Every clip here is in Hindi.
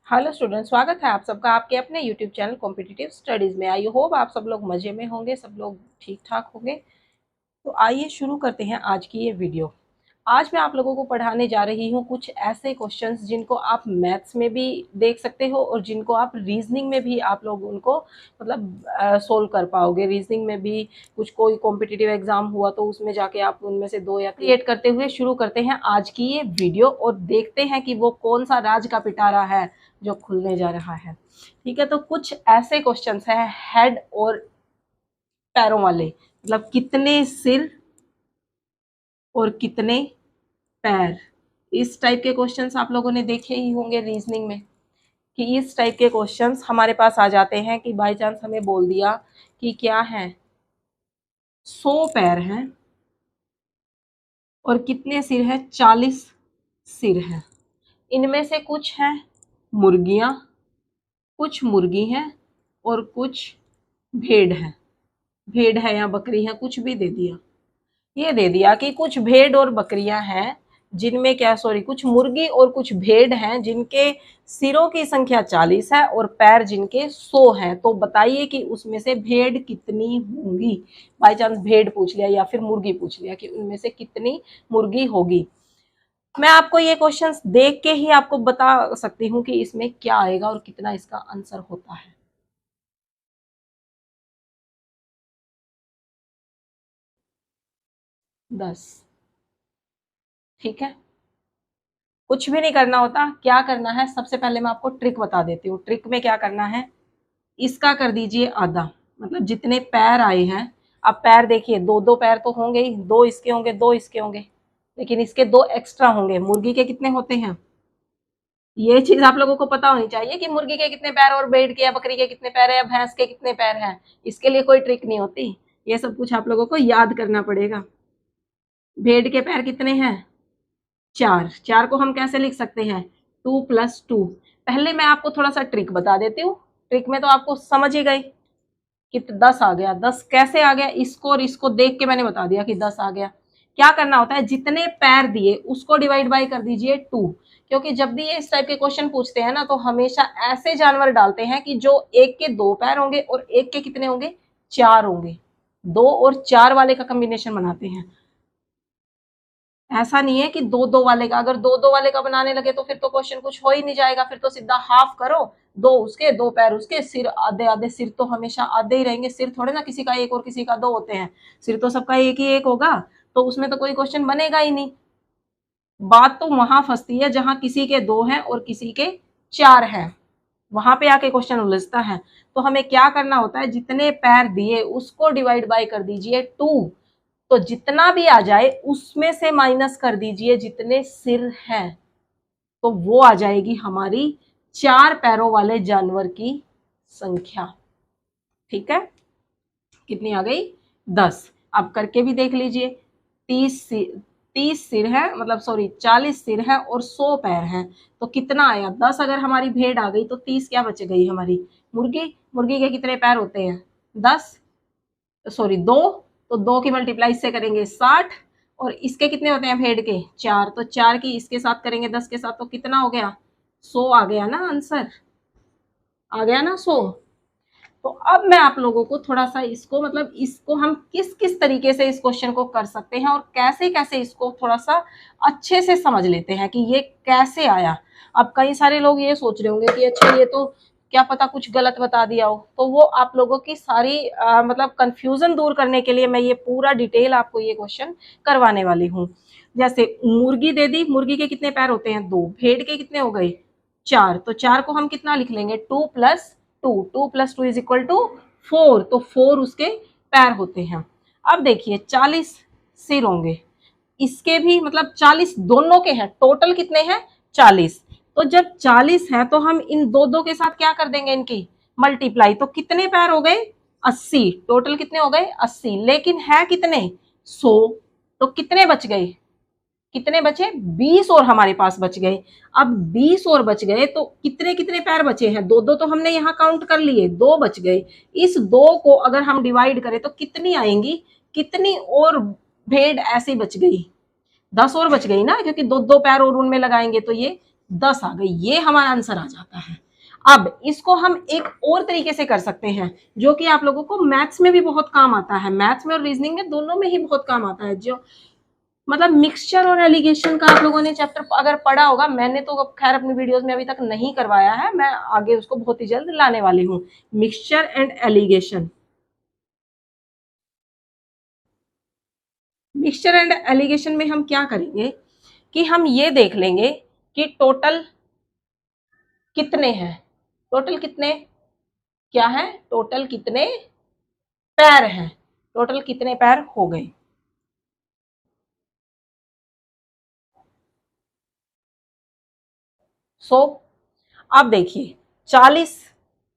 हेलो स्टूडेंट, स्वागत है आप सबका आपके अपने यूट्यूब चैनल कॉम्पिटिटिव स्टडीज़ में। आई होप आप सब लोग मज़े में होंगे, सब लोग ठीक ठाक होंगे। तो आइए शुरू करते हैं आज की ये वीडियो। आज मैं आप लोगों को पढ़ाने जा रही हूँ कुछ ऐसे क्वेश्चंस जिनको आप मैथ्स में भी देख सकते हो और जिनको आप रीजनिंग में भी आप लोग उनको मतलब सोल्व कर पाओगे। रीजनिंग में भी कुछ कोई कॉम्पिटिटिव एग्जाम हुआ तो उसमें जाके आप उनमें से दो या क्रिएट करते हुए शुरू करते हैं आज की ये वीडियो और देखते हैं कि वो कौन सा राज का पिटारा है जो खुलने जा रहा है। ठीक है, तो कुछ ऐसे क्वेश्चंस हैं हेड और पैरों वाले, मतलब कितने सिर और कितने पैर। इस टाइप के क्वेश्चंस आप लोगों ने देखे ही होंगे रीजनिंग में कि इस टाइप के क्वेश्चंस हमारे पास आ जाते हैं कि बाय चांस हमें बोल दिया कि क्या है 100 पैर हैं और कितने सिर हैं 40 सिर हैं। इनमें से कुछ हैं मुर्गियां, कुछ मुर्गी हैं और कुछ भेड़ हैं। भेड़ है या बकरी है, कुछ भी दे दिया। ये दे दिया कि कुछ भेड़ और बकरियां हैं जिनमें क्या कुछ मुर्गी और कुछ भेड़ हैं जिनके सिरों की संख्या 40 है और पैर जिनके 100 हैं। तो बताइए कि उसमें से भेड़ कितनी होंगी। बाई चांस भेड़ पूछ लिया या फिर मुर्गी पूछ लिया कि उनमें से कितनी मुर्गी होगी। मैं आपको ये क्वेश्चंस देख के ही आपको बता सकती हूँ कि इसमें क्या आएगा और कितना इसका आंसर होता है। 10। ठीक है, कुछ भी नहीं करना होता। क्या करना है, सबसे पहले मैं आपको ट्रिक बता देती हूँ। ट्रिक में क्या करना है, इसका कर दीजिए आधा, मतलब जितने पैर आए हैं। अब पैर देखिए, दो दो पैर तो होंगे ही, दो इसके होंगे दो इसके होंगे, लेकिन इसके दो एक्स्ट्रा होंगे। मुर्गी के कितने होते हैं, ये चीज आप लोगों को पता होनी चाहिए कि मुर्गी के कितने पैर और भेड़ के या बकरी के कितने पैर है या भैंस के कितने पैर हैं। इसके लिए कोई ट्रिक नहीं होती, ये सब कुछ आप लोगों को याद करना पड़ेगा। भेड़ के पैर कितने हैं, 4। 4 को हम कैसे लिख सकते हैं, 2+2। पहले मैं आपको थोड़ा सा ट्रिक बता देती हूँ। ट्रिक में तो आपको समझ ही गई कि 10 आ गया। 10 कैसे आ गया, इसको और इसको देख के मैंने बता दिया कि 10 आ गया। क्या करना होता है, जितने पैर दिए उसको डिवाइड बाय कर दीजिए 2। क्योंकि जब भी ये इस टाइप के क्वेश्चन पूछते हैं ना, तो हमेशा ऐसे जानवर डालते हैं कि जो एक के 2 पैर होंगे और एक के कितने होंगे, 4 होंगे। 2 और 4 वाले का कॉम्बिनेशन बनाते हैं। ऐसा नहीं है कि दो दो वाले का। अगर दो दो वाले का बनाने लगे तो फिर तो क्वेश्चन कुछ हो ही नहीं जाएगा। फिर तो सीधा हाफ करो, दो उसके दो पैर उसके, सिर आधे आधे। सिर तो हमेशा आधे ही रहेंगे, सिर थोड़े ना किसी का एक और किसी का दो होते हैं। सिर तो सबका एक ही एक होगा, तो उसमें तो कोई क्वेश्चन बनेगा ही नहीं। बात तो वहां फंसती है जहां किसी के 2 हैं और किसी के 4 हैं, वहां पे आके क्वेश्चन उलझता है। तो हमें क्या करना होता है, जितने पैर दिए उसको डिवाइड बाय कर दीजिए 2। तो जितना भी आ जाए उसमें से माइनस कर दीजिए जितने सिर हैं, तो वो आ जाएगी हमारी 4 पैरों वाले जानवर की संख्या। ठीक है, कितनी आ गई, 10। अब करके भी देख लीजिए। 30 सिर है, मतलब सॉरी 40 सिर है और 100 पैर हैं, तो कितना आया 10। अगर हमारी भेड़ आ गई तो 30 क्या बच गई हमारी, मुर्गी। मुर्गी के कितने पैर होते हैं, 10, सॉरी 2। तो 2 की मल्टीप्लाई इससे करेंगे 60, और इसके कितने होते हैं भेड़ के, 4। तो 4 की इसके साथ करेंगे 10 के साथ, तो कितना हो गया, 100 आ गया ना आंसर, आ गया ना 100। तो अब मैं आप लोगों को थोड़ा सा इसको, मतलब इसको हम किस किस तरीके से इस क्वेश्चन को कर सकते हैं और कैसे कैसे इसको थोड़ा सा अच्छे से समझ लेते हैं कि ये कैसे आया। अब कई सारे लोग ये सोच रहे होंगे कि अच्छा ये तो क्या पता कुछ गलत बता दिया हो। तो वो आप लोगों की सारी मतलब कंफ्यूजन दूर करने के लिए मैं ये पूरा डिटेल आपको ये क्वेश्चन करवाने वाली हूँ। जैसे मुर्गी दे दी, मुर्गी के कितने पैर होते हैं, 2। भेड़ के कितने हो गए, 4। तो 4 को हम कितना लिख लेंगे, 2+2। 2+2 इज इक्वल टू 4। तो 4 उसके पैर होते हैं। अब देखिए 40 सिर होंगे, इसके भी मतलब 40 दोनों के हैं, टोटल कितने हैं 40। तो जब 40 है तो हम इन दो दो के साथ क्या कर देंगे, इनकी मल्टीप्लाई। तो कितने पैर हो गए, 80। टोटल कितने हो गए, 80। लेकिन है कितने, 100। तो कितने बच गए, कितने बचे, 20 और हमारे पास बच गए। अब 20 और बच गए तो कितने कितने पैर बचे हैं, दो दो तो हमने यहाँ काउंट कर लिए, 2 बच गए। इस 2 को अगर हम डिवाइड करें तो कितनी आएंगी, कितनी और भेड़ ऐसी बच गई, 10 और बच गई ना, क्योंकि दो दो पैर और उनमें लगाएंगे तो ये 10 आ गई, ये हमारा आंसर आ जाता है। अब इसको हम एक और तरीके से कर सकते हैं जो कि आप लोगों को मैथ्स में भी बहुत काम आता है, मैथ्स में और रीजनिंग में दोनों में ही बहुत काम आता है। जो मतलब मिक्सचर और एलिगेशन का आप लोगों ने चैप्टर अगर पढ़ा होगा, मैंने तो खैर अपनी वीडियोस में अभी तक नहीं करवाया है, मैं आगे उसको बहुत ही जल्द लाने वाली हूँ। Mixture and allegation, mixture and allegation में हम क्या करेंगे कि हम ये देख लेंगे कि टोटल कितने हैं, टोटल कितने क्या है, टोटल कितने पैर हैं, टोटल कितने पैर हो गए। सो अब देखिए 40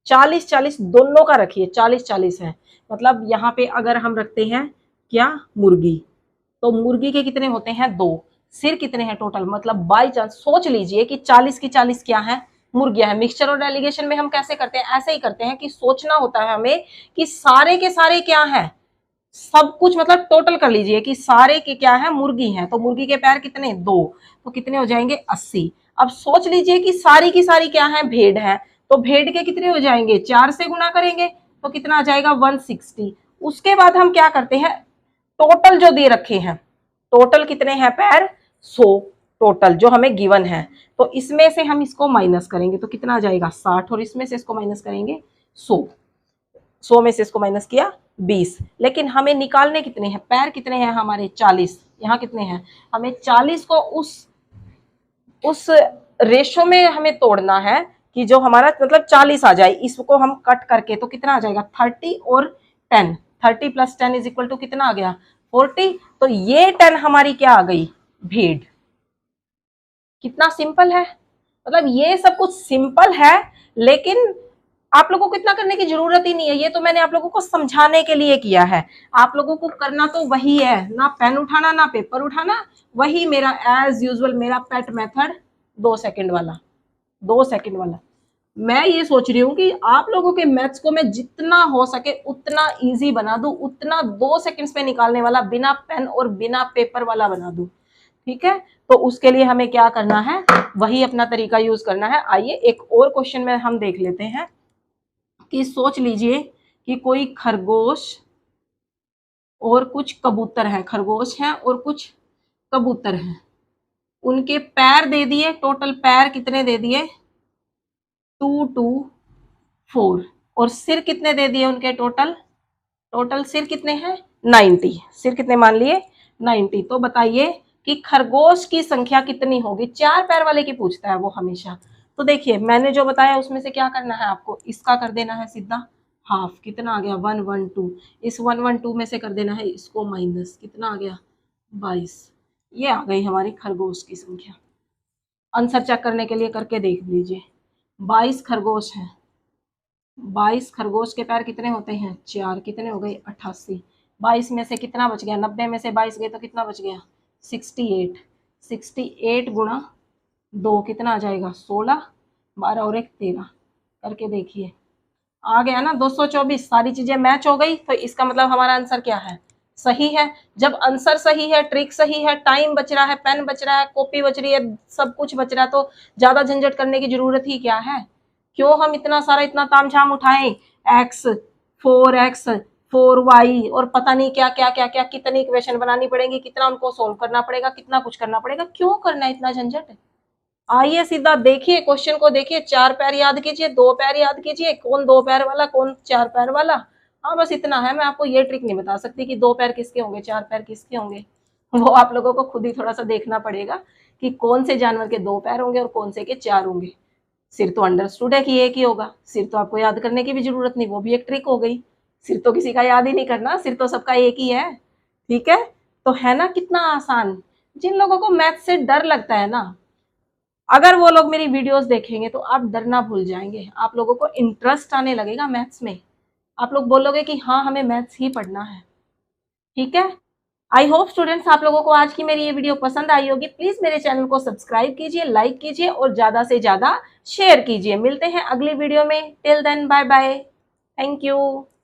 40 40 दोनों का रखिए, 40 40 है, मतलब यहाँ पे अगर हम रखते हैं क्या मुर्गी, तो मुर्गी के कितने होते हैं, 2। सिर कितने हैं टोटल, मतलब बाई चांस सोच लीजिए कि 40 की 40 क्या है, मुर्गियां है। मिक्सचर और डेलीगेशन में हम कैसे करते हैं, ऐसे ही करते हैं कि सोचना होता है हमें कि सारे के सारे क्या है, सब कुछ मतलब टोटल कर लीजिए कि सारे के क्या है, मुर्गी हैं, तो मुर्गी के पैर कितने, 2, तो कितने हो जाएंगे, 80। अब सोच लीजिए कि सारी की सारी क्या है, भेड़ है, तो भेड़ के कितने हो जाएंगे, 4 से गुना करेंगे तो कितना आ जाएगा, 160। उसके बाद हम क्या करते हैं, टोटल जो दे रखे हैं, टोटल कितने हैं पैर, 100, टोटल जो हमें गिवन है, तो इसमें से हम इसको माइनस करेंगे तो कितना आ जाएगा, 60, और इसमें से इसको माइनस करेंगे 100, 100 में से इसको माइनस किया 20, लेकिन हमें निकालने कितने हैं, पैर कितने हैं हमारे, 40, यहाँ कितने हैं, हमें 40 को उस रेशो में हमें तोड़ना है कि जो हमारा मतलब 40 आ जाए, इसको हम कट करके तो कितना आ जाएगा, 30 और 10, 30 प्लस 10 इज इक्वल टू कितना आ गया, 40, तो ये 10 हमारी क्या आ गई, भेड़। कितना सिंपल है, मतलब ये सब कुछ सिंपल है, लेकिन आप लोगों को इतना करने की जरूरत ही नहीं है, ये तो मैंने आप लोगों को समझाने के लिए किया है। आप लोगों को करना तो वही है, ना पेन उठाना ना पेपर उठाना, वही मेरा एज यूजुअल मेरा पेट मेथड 2 सेकंड वाला, 2 सेकंड वाला। मैं ये सोच रही हूँ कि आप लोगों के मैथ्स को मैं जितना हो सके उतना इजी बना दूं, उतना 2 सेकंड्स में निकालने वाला, बिना पेन और बिना पेपर वाला बना दूं, ठीक है। तो उसके लिए हमें क्या करना है, वही अपना तरीका यूज करना है। आइए एक और क्वेश्चन में हम देख लेते हैं कि सोच लीजिए कि कोई खरगोश और कुछ कबूतर हैं, खरगोश हैं और कुछ कबूतर हैं, उनके पैर दे दिए, टोटल पैर कितने दे दिए, 2 2 4, और सिर कितने दे दिए उनके, टोटल टोटल सिर कितने हैं, 90, सिर कितने मान लिए, 90। तो बताइए कि खरगोश की संख्या कितनी होगी, 4 पैर वाले की पूछता है वो हमेशा। तो देखिए मैंने जो बताया उसमें से क्या करना है आपको, इसका कर देना है सीधा हाफ, कितना आ गया, 112, इस 112 में से कर देना है इसको माइनस, कितना आ गया, 22। ये आ गई हमारी खरगोश की संख्या। आंसर चेक करने के लिए करके देख लीजिए, 22 खरगोश हैं, 22 खरगोश के पैर कितने होते हैं, 4, कितने हो गए, 88। 22 में से कितना बच गया, 90 में से 22 गए तो कितना बच गया, 68। 68 गुणा 2 कितना आ जाएगा, 16, 12 और 1 13, करके देखिए आ गया ना 224। सारी चीजें मैच हो गई, तो इसका मतलब हमारा आंसर क्या है, सही है। जब आंसर सही है, ट्रिक सही है, टाइम बच रहा है, पेन बच रहा है, कॉपी बच रही है, सब कुछ बच रहा है, तो ज्यादा झंझट करने की जरूरत ही क्या है, क्यों हम इतना सारा इतना तामझाम उठाएं, एक्स 4x 4y और पता नहीं क्या क्या क्या क्या, कितनी इक्वेशन बनानी पड़ेगी, कितना उनको सोल्व करना पड़ेगा, कितना कुछ करना पड़ेगा, क्यों करना है इतना झंझट। आइए सीधा देखिए क्वेश्चन को, देखिए 4 पैर याद कीजिए, 2 पैर याद कीजिए, कौन 2 पैर वाला कौन 4 पैर वाला। हाँ बस इतना है, मैं आपको ये ट्रिक नहीं बता सकती कि 2 पैर किसके होंगे 4 पैर किसके होंगे, वो आप लोगों को खुद ही थोड़ा सा देखना पड़ेगा कि कौन से जानवर के 2 पैर होंगे और कौन से के 4 होंगे। सिर तो अंडरस्टूड है कि एक ही होगा, सिर तो आपको याद करने की भी जरूरत नहीं, वो भी एक ट्रिक हो गई, सिर तो किसी का याद ही नहीं करना, सिर तो सबका एक ही है, ठीक है। तो है ना कितना आसान। जिन लोगों को मैथ से डर लगता है ना, अगर वो लोग मेरी वीडियोस देखेंगे तो आप डरना भूल जाएंगे, आप लोगों को इंटरेस्ट आने लगेगा मैथ्स में, आप लोग बोलोगे कि हाँ हमें मैथ्स ही पढ़ना है, ठीक है। आई होप स्टूडेंट्स आप लोगों को आज की मेरी ये वीडियो पसंद आई होगी। प्लीज मेरे चैनल को सब्सक्राइब कीजिए, लाइक कीजिए और ज्यादा से ज्यादा शेयर कीजिए। मिलते हैं अगली वीडियो में, till then bye bye, thank you.